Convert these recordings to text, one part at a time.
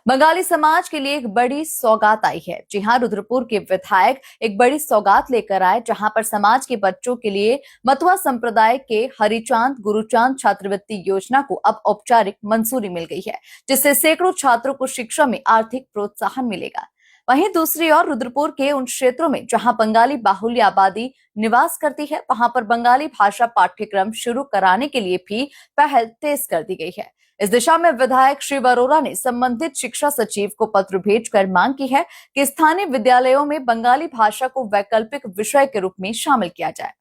बंगाली समाज के लिए एक बड़ी सौगात आई है। जी हां, रुद्रपुर के विधायक एक बड़ी सौगात लेकर आए, जहां पर समाज के बच्चों के लिए मतुआ संप्रदाय के हरिचांद गुरुचांद छात्रवृत्ति योजना को अब औपचारिक मंजूरी मिल गई है, जिससे सैकड़ों छात्रों को शिक्षा में आर्थिक प्रोत्साहन मिलेगा। वहीं दूसरी ओर रुद्रपुर के उन क्षेत्रों में जहां बंगाली बाहुल्य आबादी निवास करती है, वहां पर बंगाली भाषा पाठ्यक्रम शुरू कराने के लिए भी पहल तेज कर दी गई है। इस दिशा में विधायक शिव अरोरा ने संबंधित शिक्षा सचिव को पत्र भेजकर मांग की है कि स्थानीय विद्यालयों में बंगाली भाषा को वैकल्पिक विषय के रूप में शामिल किया जाए।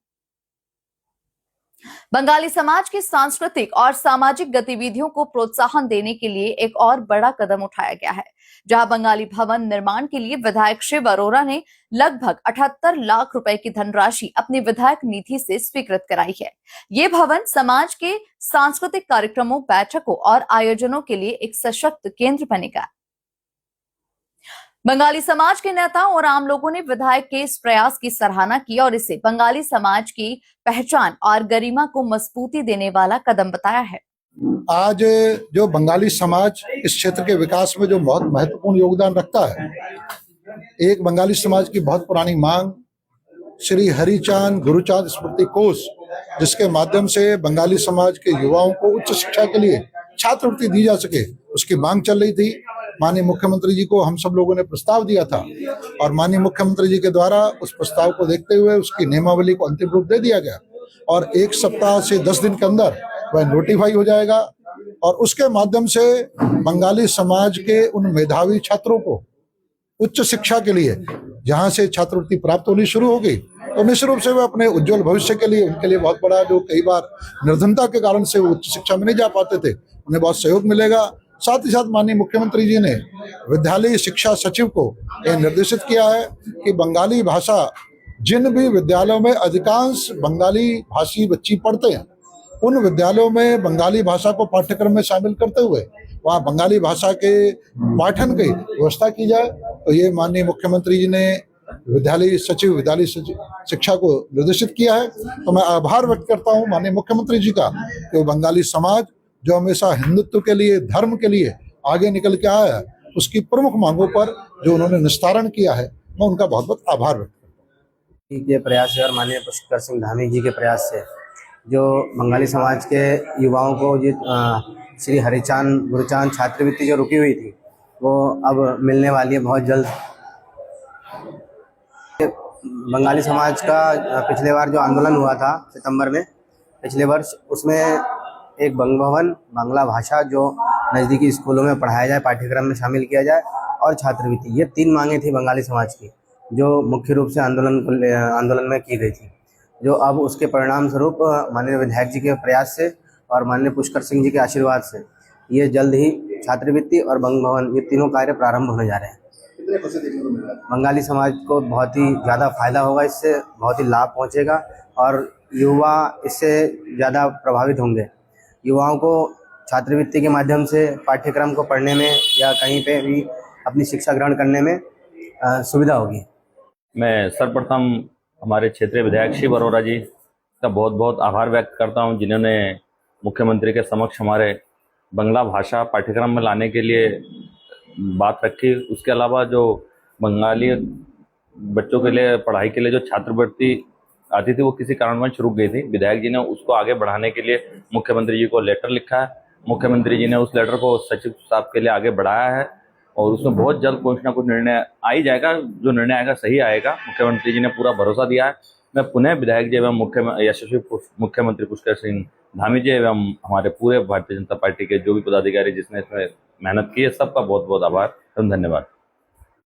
बंगाली समाज की सांस्कृतिक और सामाजिक गतिविधियों को प्रोत्साहन देने के लिए एक और बड़ा कदम उठाया गया है, जहां बंगाली भवन निर्माण के लिए विधायक शिव अरोरा ने लगभग 78 लाख रुपए की धनराशि अपनी विधायक निधि से स्वीकृत कराई है। ये भवन समाज के सांस्कृतिक कार्यक्रमों, बैठकों और आयोजनों के लिए एक सशक्त केंद्र बनेगा। बंगाली समाज के नेताओं और आम लोगों ने विधायक के इस प्रयास की सराहना की और इसे बंगाली समाज की पहचान और गरिमा को मजबूती देने वाला कदम बताया है। आज जो बंगाली समाज इस क्षेत्र के विकास में जो बहुत महत्वपूर्ण योगदान रखता है, एक बंगाली समाज की बहुत पुरानी मांग श्री हरिचांद गुरुचांद स्मृति कोष, जिसके माध्यम से बंगाली समाज के युवाओं को उच्च शिक्षा के लिए छात्रवृत्ति दी जा सके, उसकी मांग चल रही थी। माननीय मुख्यमंत्री जी को हम सब लोगों ने प्रस्ताव दिया था और माननीय मुख्यमंत्री जी के द्वारा उस प्रस्ताव को देखते हुए उसकी नियमावली को अंतिम रूप दे दिया गया और 1 सप्ताह से 10 दिन के अंदर वह नोटिफाई हो जाएगा और उसके माध्यम से बंगाली समाज के उन मेधावी छात्रों को उच्च शिक्षा के लिए जहां से छात्रवृत्ति प्राप्त होनी शुरू हो गई, तो निश्चित रूप से वे अपने उज्जवल भविष्य के लिए, उनके लिए बहुत बड़ा, जो कई बार निर्धनता के कारण से वो उच्च शिक्षा में नहीं जा पाते थे, उन्हें बहुत सहयोग मिलेगा। साथ ही साथ माननीय मुख्यमंत्री जी ने विद्यालय शिक्षा सचिव को यह निर्देशित किया है कि बंगाली भाषा, जिन भी विद्यालयों में अधिकांश बंगाली भाषी बच्ची पढ़ते हैं, उन विद्यालयों में बंगाली भाषा को पाठ्यक्रम में शामिल करते हुए वहाँ बंगाली भाषा के पाठन की व्यवस्था की जाए। तो ये माननीय मुख्यमंत्री जी ने विद्यालय शिक्षा को निर्देशित किया है। तो मैं आभार व्यक्त करता हूँ माननीय मुख्यमंत्री जी का कि वो बंगाली समाज जो हमेशा हिंदुत्व के लिए, धर्म के लिए आगे निकल के आया है, उसकी प्रमुख मांगों पर जो उन्होंने निस्तारण किया है, मैं उनका बहुत बहुत आभार व्यक्त करता हूँ। के प्रयास से और माननीय पुष्कर सिंह धामी जी के प्रयास से जो बंगाली समाज के युवाओं को श्री हरिचांद गुरुचांद छात्रवृत्ति जो रुकी हुई थी, वो अब मिलने वाली है बहुत जल्द। बंगाली समाज का पिछले बार जो आंदोलन हुआ था सितंबर में पिछले वर्ष, उसमें एक बंग भवन, बांग्ला भाषा जो नज़दीकी स्कूलों में पढ़ाया जाए, पाठ्यक्रम में शामिल किया जाए, और छात्रवृत्ति, ये 3 मांगें थी बंगाली समाज की जो मुख्य रूप से आंदोलन में की गई थी, जो अब उसके परिणाम स्वरूप माननीय विधायक जी के प्रयास से और माननीय पुष्कर सिंह जी के आशीर्वाद से ये जल्द ही छात्रवृत्ति और बंग भवन, ये तीनों कार्य प्रारंभ होने जा रहे हैं। बंगाली समाज को बहुत ही ज़्यादा फायदा होगा, इससे बहुत ही लाभ पहुँचेगा और युवा इससे ज़्यादा प्रभावित होंगे। युवाओं को छात्रवृत्ति के माध्यम से पाठ्यक्रम को पढ़ने में या कहीं पे भी अपनी शिक्षा ग्रहण करने में सुविधा होगी। मैं सर्वप्रथम हमारे क्षेत्रीय विधायक शिव अरोरा जी का बहुत बहुत आभार व्यक्त करता हूं, जिन्होंने मुख्यमंत्री के समक्ष हमारे बंगला भाषा पाठ्यक्रम में लाने के लिए बात रखी। उसके अलावा जो बंगाली बच्चों के लिए पढ़ाई के लिए जो छात्रवृत्ति आती थी, वो किसी कारणवश रुक गई थी। विधायक जी ने उसको आगे बढ़ाने के लिए मुख्यमंत्री जी को लेटर लिखा है। मुख्यमंत्री जी ने उस लेटर को सचिव साहब के लिए आगे बढ़ाया है और उसमें बहुत जल्द कुछ ना कुछ निर्णय आ ही जाएगा। जो निर्णय आएगा सही आएगा, मुख्यमंत्री जी ने पूरा भरोसा दिया है। मैं पुनः विधायक जी एवं यशस्वी मुख्यमंत्री पुष्कर सिंह धामी जी एवं हमारे पूरे भारतीय जनता पार्टी के जो भी पदाधिकारी जिसने इसमें मेहनत की है, सबका बहुत बहुत आभार एवं धन्यवाद।